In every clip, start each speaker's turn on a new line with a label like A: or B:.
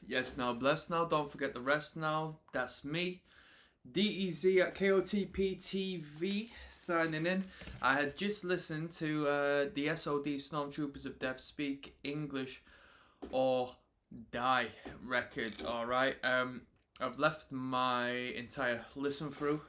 A: Yes, now, bless now. Don't forget the rest now. That's me. DEZ at KOTP TV signing in. I had just listened to the SOD Stormtroopers of Death Speak English or Die record. Alright. I've left my entire listen through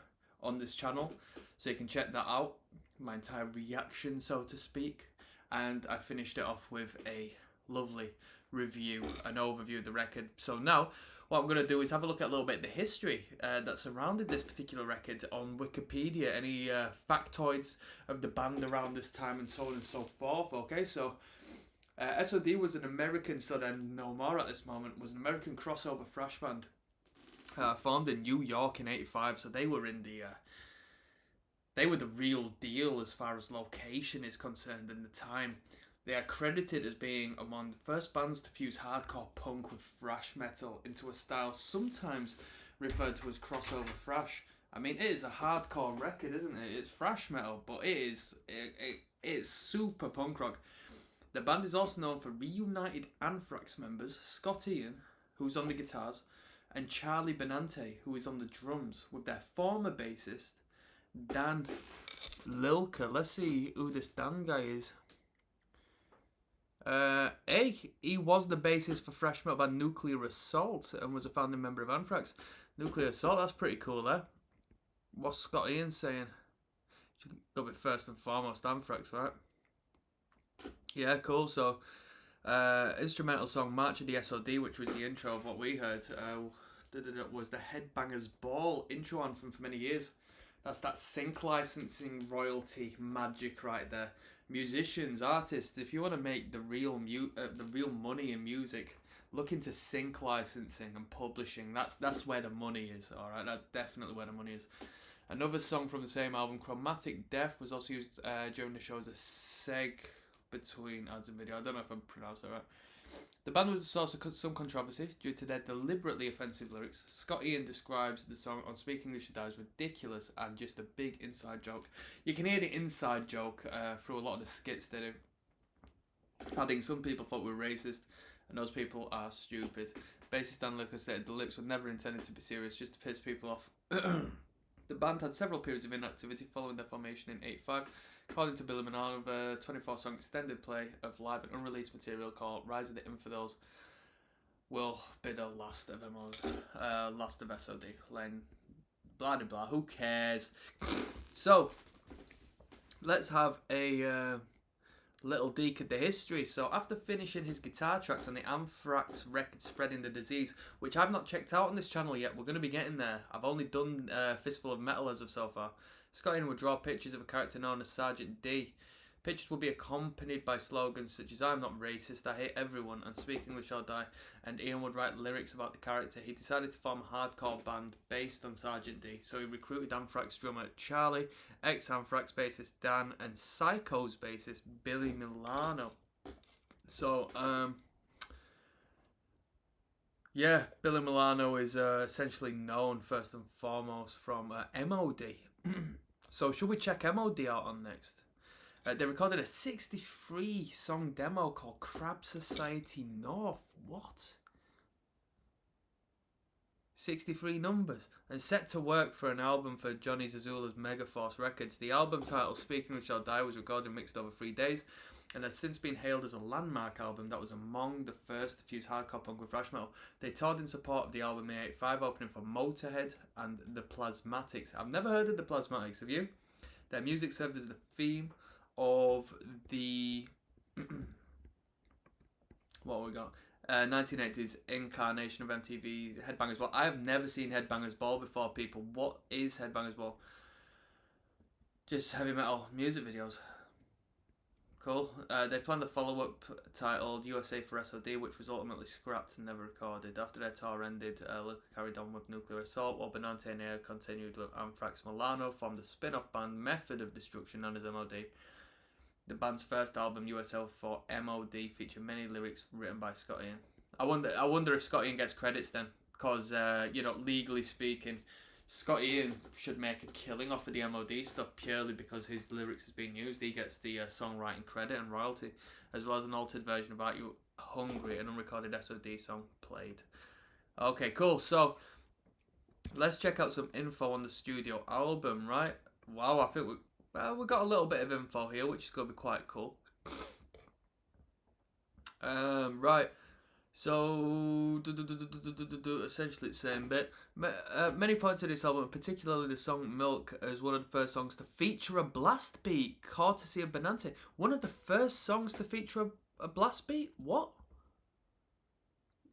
A: on this channel, so you can check that out. My entire reaction, so to speak. And I finished it off with a lovely review, an overview of the record. So now, what I'm going to do is have a look at a little bit of the history that surrounded this particular record on Wikipedia, any factoids of the band around this time and so on and so forth. Okay, so SOD was an American, so then no more at this moment, was an American crossover thrash band formed in New York in '85. So they were in the they were the real deal as far as location is concerned in the time. They are credited as being among the first bands to fuse hardcore punk with thrash metal into a style sometimes referred to as crossover thrash. I mean, it is a hardcore record, isn't it? It's thrash metal, but it is super punk rock. The band is also known for reunited Anthrax members Scott Ian, who's on the guitars, and Charlie Benante, who is on the drums, with their former bassist Dan Lilker. Let's see who this Dan guy is. He was the bassist for thrash metal band Nuclear Assault and was a founding member of Anthrax. Nuclear Assault, that's pretty cool there. What's Scott Ian saying? Should go with first and foremost Anthrax, right? Yeah, cool. So, instrumental song March of the SOD, which was the intro of what we heard, was the Headbangers Ball intro anthem for many years. That's that sync licensing royalty magic right there. Musicians, artists, if you want to make the real money in music, look into sync licensing and publishing. That's where the money is. All right, that's definitely where the money is. Another song from the same album, Chromatic Death, was also used during the show as a seg between ads and video. I don't know if I pronounced that right. The band was the source of some controversy due to their deliberately offensive lyrics. Scott Ian describes the song on Speak English or Die as ridiculous and just a big inside joke. You can hear the inside joke through a lot of the skits they do. Adding, some people thought we were racist, and those people are stupid. Bassist Dan Lucas said the lyrics were never intended to be serious, just to piss people off. The band had several periods of inactivity following their formation in '85. According to Billy Manal, of a 24-song extended play of live and unreleased material called Rise of the Infidels will be the last of last of SOD. Len, blah blah blah, who cares? So, let's have a little deek at the history. So, after finishing his guitar tracks on the Anthrax record Spreading the Disease, which I've not checked out on this channel yet, we're going to be getting there. I've only done Fistful of Metal as of so far. Scott Ian would draw pictures of a character known as Sergeant D. Pictures will be accompanied by slogans such as "I'm not racist, I hate everyone," and "Speak English or Die," and Ian would write lyrics about the character. He decided to form a hardcore band based on Sergeant D, so he recruited Anthrax drummer Charlie, ex-Anthrax bassist Dan, and Psycho's bassist Billy Milano. So, yeah, Billy Milano is essentially known first and foremost from MOD. So should we check MOD out on next? They recorded a 63-song demo called Crab Society North. What? 63 numbers. And set to work for an album for Johnny Zazula's Megaforce Records. The album title, Speak English or Die, was recorded and mixed over 3 days, and has since been hailed as a landmark album that was among the first to fuse hardcore punk with thrash metal. They toured in support of the album in '85, opening for Motorhead and the Plasmatics. I've never heard of the Plasmatics, have you? Their music served as the theme of the what we got? 1980s incarnation of MTV Headbangers Ball. I have never seen Headbangers Ball before, people. What is Headbangers Ball? Just heavy metal music videos. Cool. They planned a follow-up titled USA for SOD, which was ultimately scrapped and never recorded. After their tour ended, Luca carried on with Nuclear Assault, while Benante and Air continued with Anthrax. Milano formed a spin-off band, Method of Destruction, known as MOD. The band's first album, USL for MOD, featured many lyrics written by Scott Ian. I wonder if Scott Ian gets credits then, because legally speaking, Scott Ian should make a killing off of the MOD stuff purely because his lyrics is being used. He gets the songwriting credit and royalty, as well as an altered version of Hungry, an unrecorded SOD song played. Okay, cool. So let's check out some info on the studio album, right? Wow, I think we got a little bit of info here, which is going to be quite cool. Right. So, essentially the same bit. Many points of this album, particularly the song Milk, as one of the first songs to feature a blast beat, courtesy of Benante. One of the first songs to feature a blast beat? What?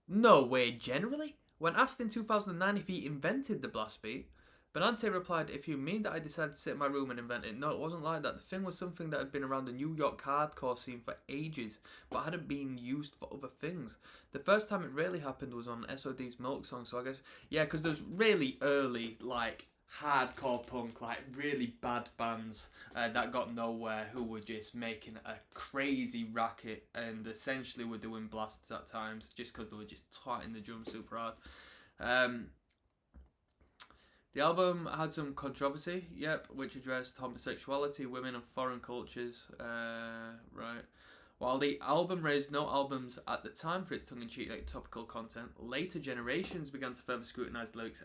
A: No way, generally? When asked in 2009 if he invented the blast beat, Benante replied, "If you mean that I decided to sit in my room and invent it, no, it wasn't like that. The thing was something that had been around the New York hardcore scene for ages, but hadn't been used for other things. The first time it really happened was on SOD's Milk song, so I guess, yeah, because there's really early, like, hardcore punk, like, really bad bands that got nowhere, who were just making a crazy racket, and essentially were doing blasts at times, just because they were just twatting the drum super hard. The album had some controversy, which addressed homosexuality, women, and foreign cultures, right. While the album raised no albums at the time for its tongue-in-cheek, like, topical content, later generations began to further scrutinise the lyrics.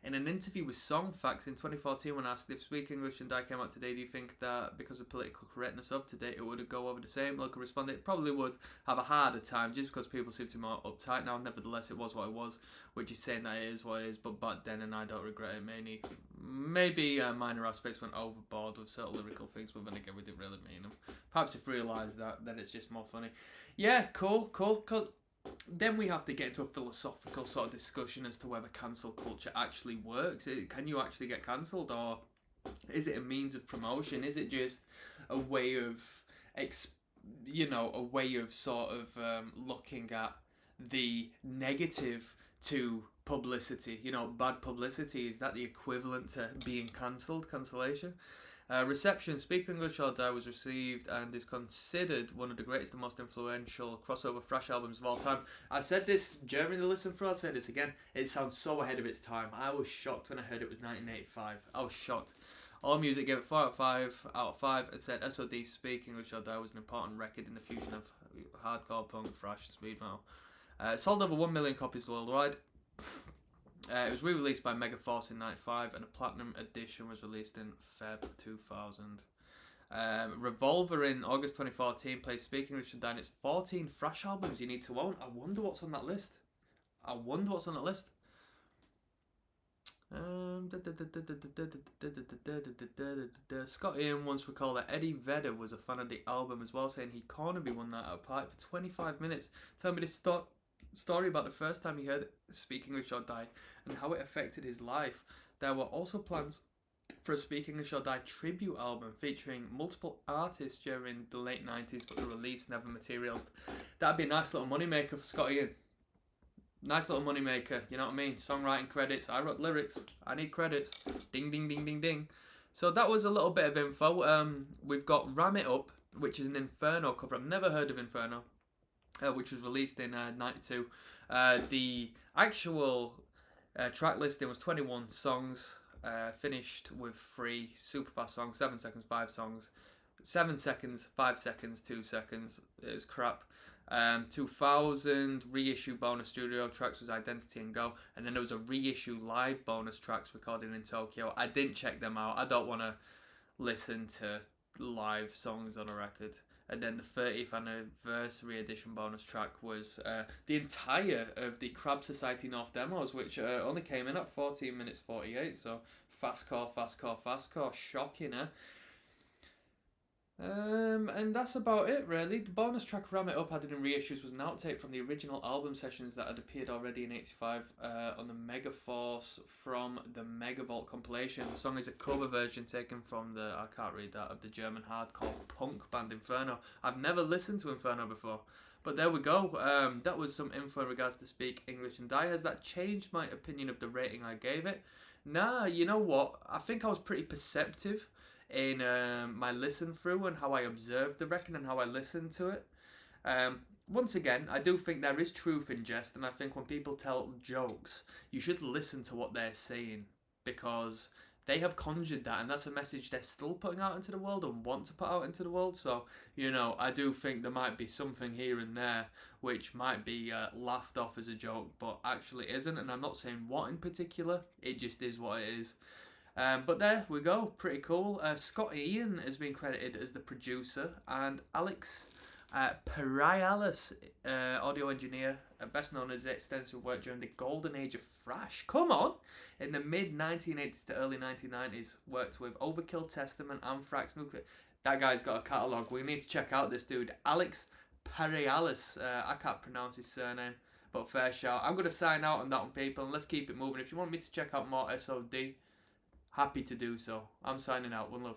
A: In an interview with Songfacts in 2014, when asked if Speak English and Die came out today, do you think that because of political correctness of today, it would go over the same? Local responded, it probably would have a harder time, just because people seem to be more uptight now. Nevertheless, it was what it was, which is saying that it is what it is, but back then, and I don't regret it, maybe minor aspects went overboard with certain lyrical things, but then again, we didn't really mean them. Perhaps if we realised that, then it's just more funny. Yeah, cool. Then we have to get into a philosophical sort of discussion as to whether cancel culture actually works. Can you actually get cancelled, or is it a means of promotion? Is it just a way of, looking at the negative to publicity? Bad publicity, is that the equivalent to being cancelled, cancellation? Reception, Speak English or Die was received and is considered one of the greatest and most influential crossover thrash albums of all time. I said this during the listen through, I'll say this again. It sounds so ahead of its time. I was shocked when I heard it was 1985. I was shocked. All Music gave it 4 out of 5 and said SOD Speak English or Die was an important record in the fusion of hardcore punk, thrash, and speed metal. Sold over 1 million copies worldwide. It was re-released by Megaforce in 1995, and a platinum edition was released in Feb 2000. Revolver in August 2014 plays Speak English and Die in its 14 thrash albums you need to own. I wonder what's on that list. Scott Ian once recalled that Eddie Vedder was a fan of the album as well, saying he cornered me one night at a party for 25 minutes. Tell me this story about the first time he heard Speak English or Die and how it affected his life. There were also plans for a Speak English or Die tribute album featuring multiple artists during the late 90s, but the release never materialised. That'd be a nice little moneymaker for Scott Ian. Nice little moneymaker, you know what I mean? Songwriting credits, I wrote lyrics, I need credits. Ding, ding, ding, ding, ding. So that was a little bit of info. We've got Ram It Up, which is an Inferno cover. I've never heard of Inferno. Which was released in 92. The actual track listing was 21 songs, finished with 3 super fast songs, 7 seconds, 5 songs, 7 seconds, 5 seconds, 2 seconds. It was crap. 2000 reissue bonus studio tracks was Identity and Go, and then there was a reissue live bonus tracks recorded in Tokyo. I didn't check them out. I don't want to listen to live songs on a record. And then the 30th anniversary edition bonus track was the entire of the Crab Society North demos, which only came in at 14 minutes 48. So fastcore, shocking, eh? And that's about it, really. The bonus track Ram It Up added in reissues was an outtake from the original album sessions that had appeared already in 85 on the Megaforce from the Megavolt compilation. The song is a cover version taken from I can't read that, of the German hardcore punk band Inferno. I've never listened to Inferno before, but there we go. That was some info in regards to Speak English and Die. Has that changed my opinion of the rating I gave it? Nah, you know what? I think I was pretty perceptive in my listen through and how I observed the record and how I listened to it. Once again, I do think there is truth in jest, and I think when people tell jokes, you should listen to what they're saying, because they have conjured that, and that's a message they're still putting out into the world and want to put out into the world. So, you know, I do think there might be something here and there which might be laughed off as a joke, but actually isn't. And I'm not saying what in particular, it just is what it is. But there we go, pretty cool. Scott Ian has been credited as the producer, and Alex Perialis, audio engineer, best known as extensive work during the golden age of thrash. Come on! In the mid 1980s to early 1990s, worked with Overkill, Testament, Anthrax, Nuclear. That guy's got a catalogue. We need to check out this dude, Alex Perialis. I can't pronounce his surname, but fair shout. I'm going to sign out on that one, people, and let's keep it moving. If you want me to check out more SOD, happy to do so. I'm signing out. One love.